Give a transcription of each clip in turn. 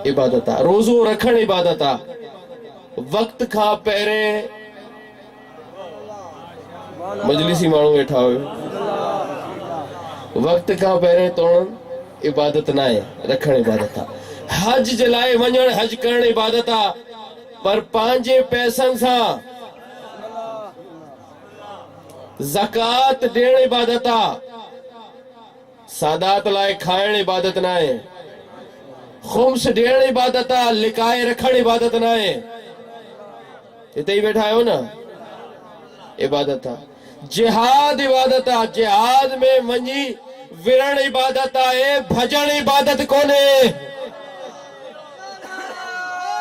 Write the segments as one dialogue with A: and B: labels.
A: عبادت ہے، روزو رکھن عبادت ہے، وقت کھا پہرے مجلسی مانو بیٹھا ہوئے وقت کھا پہرے توڑن عبادت نہ ہے، رکھن عبادت ہے۔ حج جلائے ونجن حج کرن عبادت ہے، پر پانجے پیسن سا زکات دین عبادت ہے، سادات لائے کھائن عبادت نہ ہے، خمس دین عبادت ہے، لکائے رکھن عبادت نہ ہے۔ اتنے ہی بیٹھا ہو نا، عبادت ہے۔ جہاد عبادت ہے، جہاد میں ونجی ورن عبادت ہے، بھجن عبادت کونے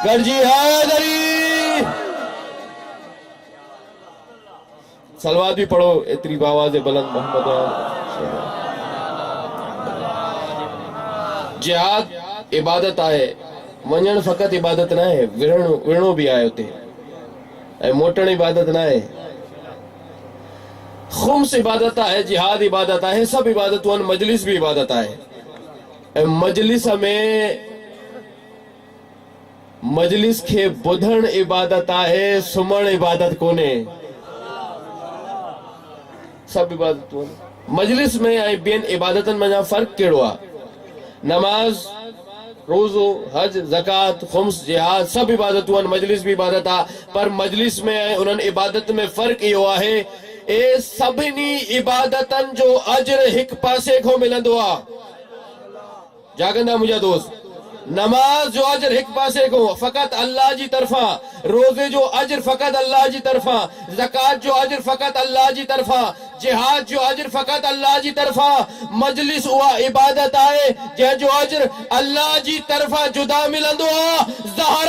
A: گر جہاد علی سلوات بھی پڑھو اتری باواز بلند محمد جہاد عبادت آئے، ونجن فقط عبادت نہ ہے، ورنو بھی آئے ہوتے ہیں، موٹن عبادت نہ ہے، خمس عبادت ہے، جہاد عبادت ہے، سب عبادت وان مجلس بھی عبادت ہے۔ مجلس میں مجلس کے بدھن عبادت ہے، سمن عبادت کونے، سب عبادت وان مجلس میں آئے بین عبادتن میں فرق کیڑوا، نماز روزو حج زکات خمس جہاد سب عبادت وان مجلس بھی عبادت آ، پر مجلس میں آئے انہوں عبادت میں فرق یہ ہوا ہے، اے سبنی عبادتن جو اجر ہک پاسے کو ملندو آ جاگندہ مجھا دوست، نماز جو اجر ہک پاسے کو فقط اللہ جی طرفا، روزے جو اجر فقط اللہ جی طرفا، زکات جو اجر فقط اللہ جی طرفا، جہاد جو اجر فقط اللہ جی طرفا، مجلس ہوا عبادت آئے جہ جو اجر اللہ جی طرفا جدا ملندو آ، زہر